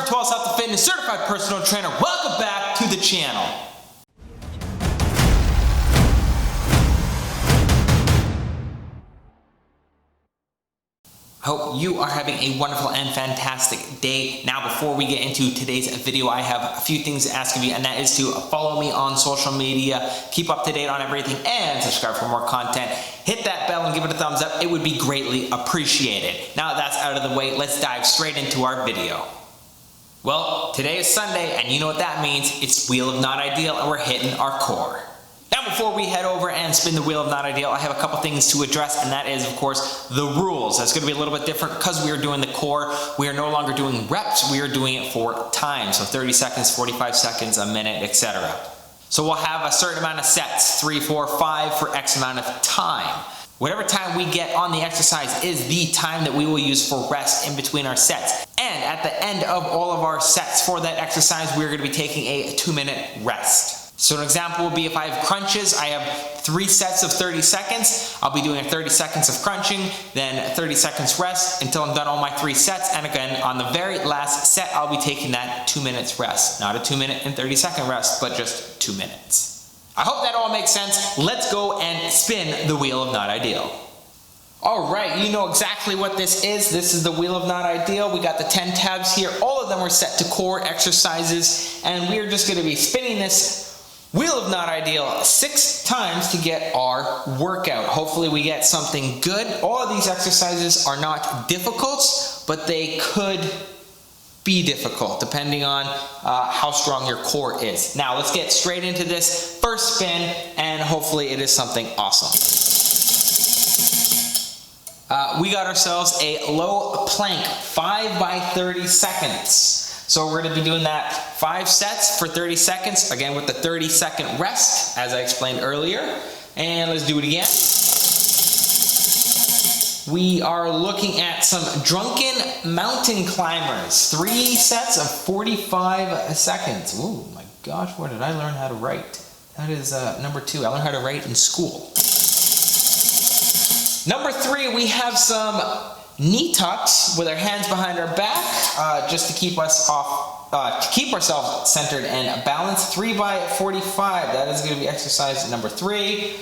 Drunken 12 Health Fitness Certified Personal Trainer. Welcome back to the channel. I hope you are having a wonderful and fantastic day. Now, before we get into today's video, I have a few things to ask of you, and that is to follow me on social media, keep up to date on everything, and subscribe for more content. Hit that bell and give it a thumbs up. It would be greatly appreciated. Now that that's out of the way, let's dive straight into our video. Well, today is Sunday, and you know what that means. It's Wheel of Not Ideal, and we're hitting our core. Now, before we head over and spin the Wheel of Not Ideal, I have a couple things to address, and that is, of course, the rules. That's going to be a little bit different because we are doing the core. We are no longer doing reps. We are doing it for time. So 30 seconds, 45 seconds, a minute, etc. So we'll have a certain amount of sets, 3, 4, 5 for X amount of time. Whatever time we get on the exercise is the time that we will use for rest in between our sets. And at the end of all of our sets for that exercise, we're going to be taking a 2-minute rest. So an example would be if I have crunches, I have 3 sets of 30 seconds. I'll be doing 30 seconds of crunching, then 30 seconds rest until I'm done all my 3 sets. And again, on the very last set, I'll be taking that 2 minutes rest. Not a 2-minute and 30-second rest, but just 2 minutes. I hope that all makes sense. Let's go and spin the Wheel of Not Ideal. All right, you know exactly what this is. This is the Wheel of Not Ideal. We got the 10 tabs here. All of them are set to core exercises, and we are just going to be spinning this Wheel of Not Ideal 6 times to get our workout. Hopefully we get something good. All of these exercises are not difficult, but they could be difficult depending on how strong your core is. Now let's get straight into this first spin, and hopefully it is something awesome. We got ourselves a low plank 5 by 30 seconds. So we're going to be doing that 5 sets for 30 seconds, again with the 30-second rest, as I explained earlier. And let's do it again. We are looking at some drunken mountain climbers. 3 sets of 45 seconds. Oh my gosh, where did I learn how to write? That is number 2. I learned how to write in school. Number 3, we have some knee tucks with our hands behind our back, just to keep us off, to keep ourselves centered and balanced. 3 by 45. That is going to be exercise number 3.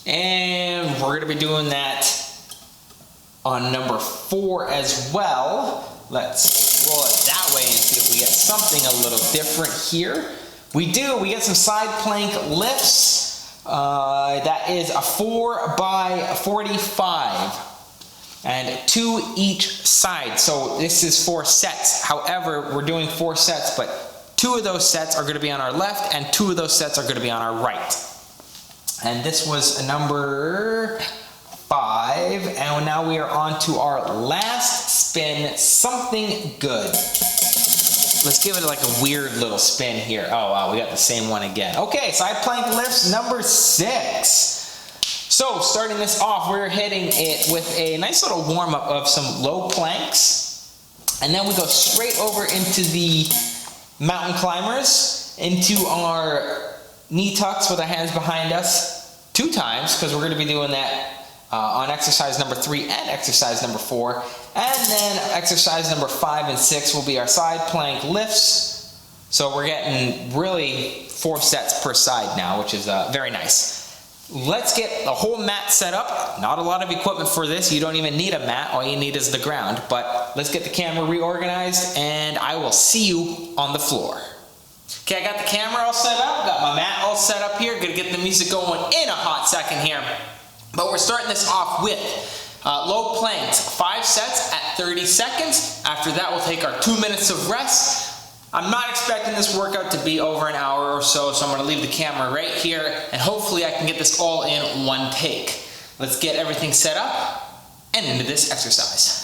And we're going to be doing that on number 4 as well. Let's roll it that way and see if we get something a little different here. We do. We get some side plank lifts. That is a 4 by 45 and 2 each side. So this is 4 sets. However, we're doing 4 sets, but 2 of those sets are going to be on our left and 2 of those sets are going to be on our right. And this was number 5, and now we are on to our last spin, something good. Let's give it like a weird little spin here. Oh wow, we got the same one again. Okay, side plank lifts number 6. So starting this off, we're hitting it with a nice little warm up of some low planks. And then we go straight over into the mountain climbers, into our knee tucks with our hands behind us 2 times, because we're going to be doing that on exercise number 3 and exercise number 4. And then exercise number 5 and 6 will be our side plank lifts. So we're getting really 4 sets per side now, which is very nice. Let's get the whole mat set up. Not a lot of equipment for this. You don't even need a mat. All you need is the ground. But let's get the camera reorganized, and I will see you on the floor. Okay, I got the camera all set up. Got my mat all set up here. Gonna get the music going in a hot second here. But we're starting this off with low planks, 5 sets at 30 seconds. After that, we'll take our 2 minutes of rest. I'm not expecting this workout to be over an hour or so, so I'm going to leave the camera right here, and hopefully I can get this all in one take. Let's get everything set up and into this exercise.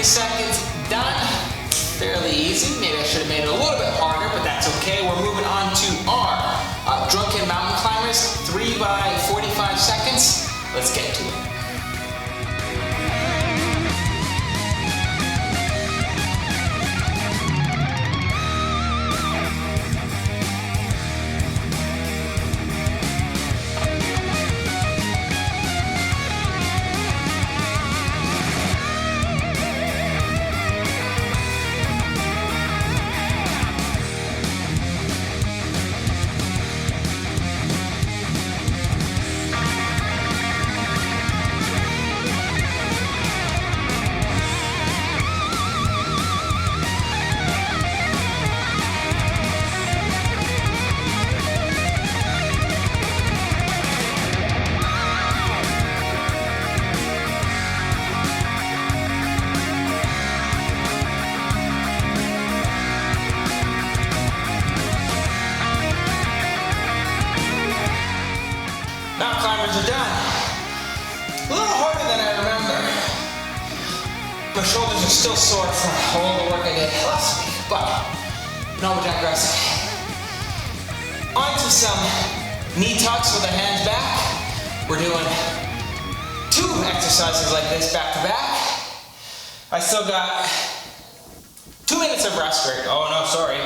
30 seconds, done. Fairly easy. Maybe I should have made it a little bit harder, but that's okay. We're moving on to our Drunken mountain climbers, 3 by 45 seconds. Let's get to it. Mountain climbers are done. A little harder than I remember. My shoulders are still sore from all the work I did last week, but no digressing. On to some knee tucks with the hands back. We're doing 2 exercises like this back to back. I still got 2 minutes of rest right. Oh no, sorry.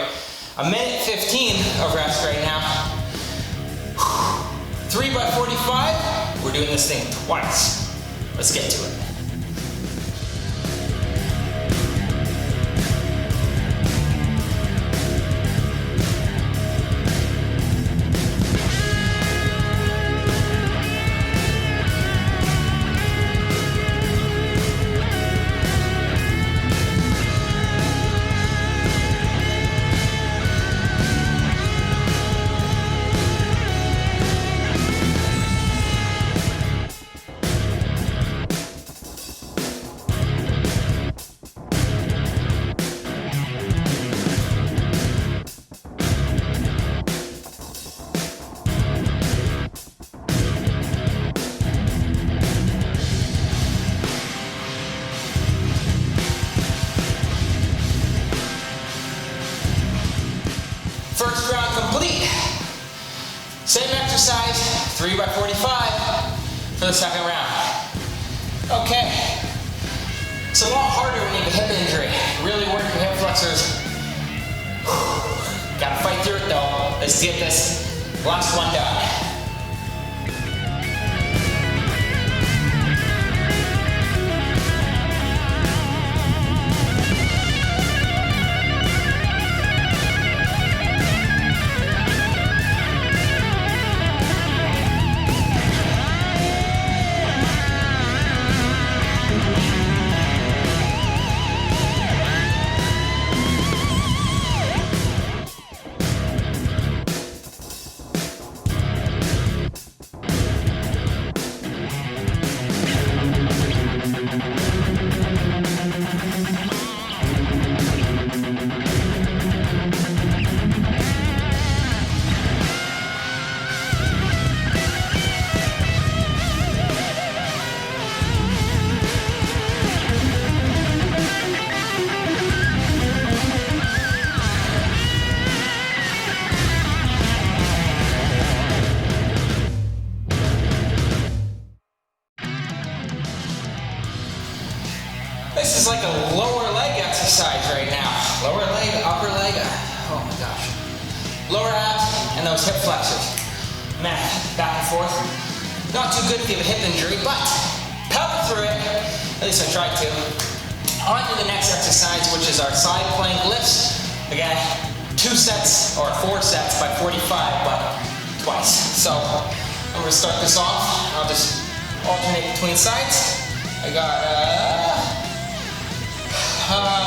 1 minute 15 of rest right now. 3 by 45, we're doing this thing twice. Let's get to it. First round complete. Same exercise, 3 by 45 for the second round. Okay. It's a lot harder when you have a hip injury. Really work your hip flexors. Gotta fight through it though. Let's get this last one done. This is like a lower leg exercise right now. Lower leg, upper leg, oh my gosh. Lower abs and those hip flexors. Man, back and forth. Not too good if you have a hip injury, but power through it. At least I tried to. On to the next exercise, which is our side plank lifts. Again, 2 sets or 4 sets by 45, but twice. So I'm gonna start this off. I'll just alternate between sides. I got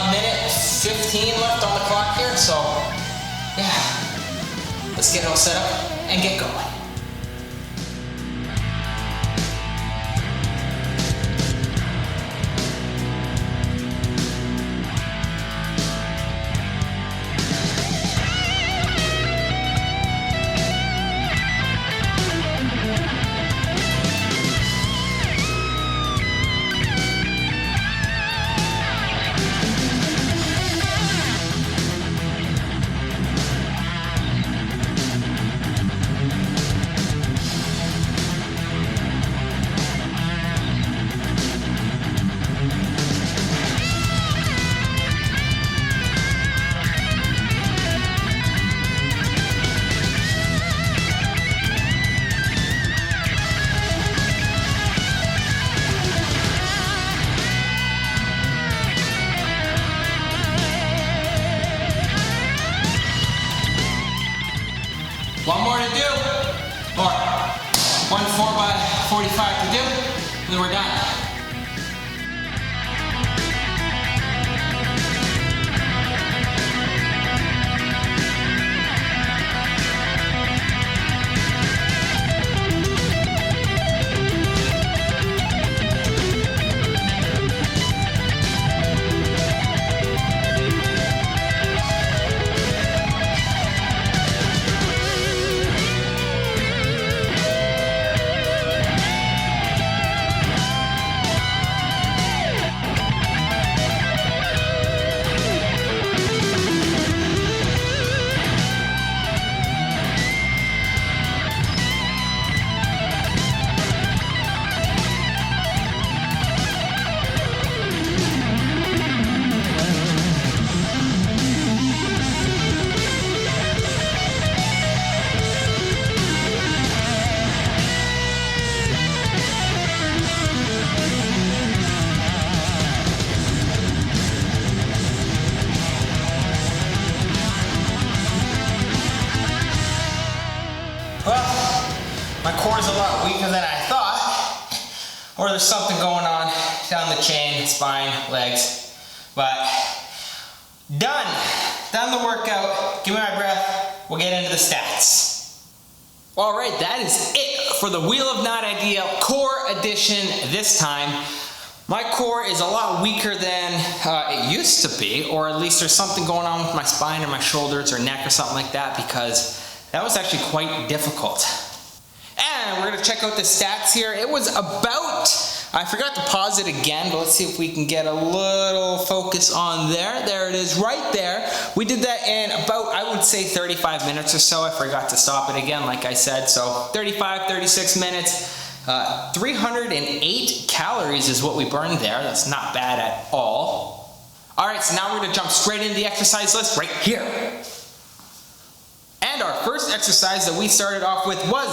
minute 15 left on the clock here, so yeah, let's get it all set up and get going. One 4x45 to do, and then we're done. Well, my core is a lot weaker than I thought, or there's something going on down the chain, spine, legs, but done the workout. Give me my breath, we'll get into the stats. All right, that is it for the Wheel of Not Ideal Core Edition this time. My core is a lot weaker than it used to be, or at least there's something going on with my spine or my shoulders or neck or something like that, because that was actually quite difficult. And we're gonna check out the stats here. It was about, I forgot to pause it again, but let's see if we can get a little focus on there. There it is right there. We did that in about, I would say 35 minutes or so. I forgot to stop it again, like I said. So 35, 36 minutes. 308 calories is what we burned there. That's not bad at all. All right, so now we're gonna jump straight into the exercise list right here. And our first exercise that we started off with was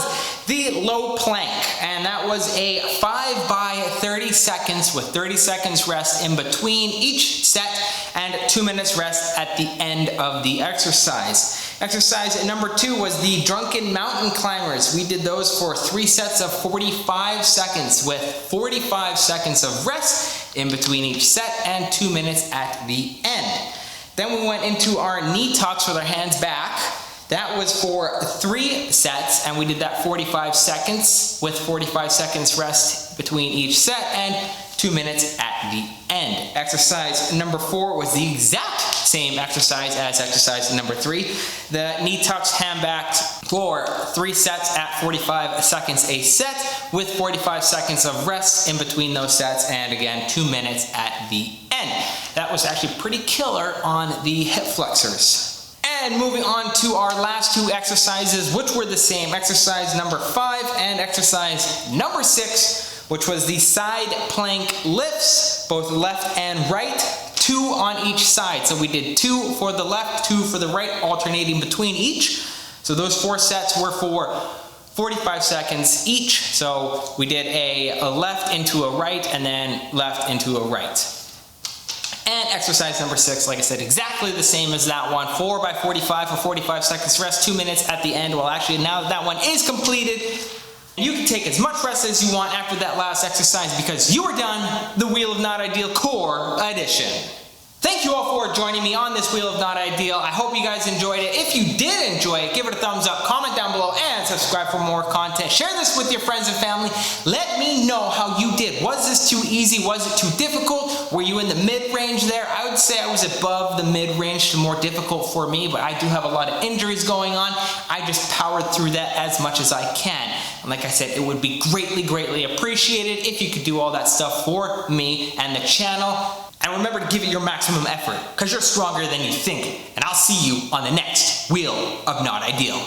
the low plank, and that was a 5 by 30 seconds with 30 seconds rest in between each set and 2 minutes rest at the end of the exercise. Exercise number 2 was the Drunken mountain climbers. We did those for 3 sets of 45 seconds with 45 seconds of rest in between each set and 2 minutes at the end. Then we went into our knee tucks with our hands back. That was for 3 sets, and we did that 45 seconds with 45 seconds rest between each set and 2 minutes at the end. Exercise number 4 was the exact same exercise as exercise number 3. The knee tucks, hand backed for 3 sets at 45 seconds a set with 45 seconds of rest in between those sets, and again 2 minutes at the end. That was actually pretty killer on the hip flexors. And moving on to our last 2 exercises, which were the same, exercise number 5 and exercise number 6, which was the side plank lifts, both left and right, 2 on each side. So we did 2 for the left, 2 for the right, alternating between each. So those 4 sets were for 45 seconds each. So we did a left into a right and then left into a right. And exercise number 6, like I said, exactly the same as that one. 4 by 45 for 45 seconds rest, 2 minutes at the end. Well, actually, now that that one is completed, you can take as much rest as you want after that last exercise because you are done the Wheel of Not Ideal Core Edition. Thank you all for joining me on this Wheel of Not Ideal. I hope you guys enjoyed it. If you did enjoy it, give it a thumbs up, comment down below, and subscribe for more content. Share this with your friends and family. Let me know how you did. Was this too easy? Was it too difficult? Were you in the mid-range there? I would say I was above the mid-range to more difficult for me, but I do have a lot of injuries going on. I just powered through that as much as I can. And like I said, it would be greatly, greatly appreciated if you could do all that stuff for me and the channel. And remember to give it your maximum effort, because you're stronger than you think. And I'll see you on the next Wheel of Not Ideal.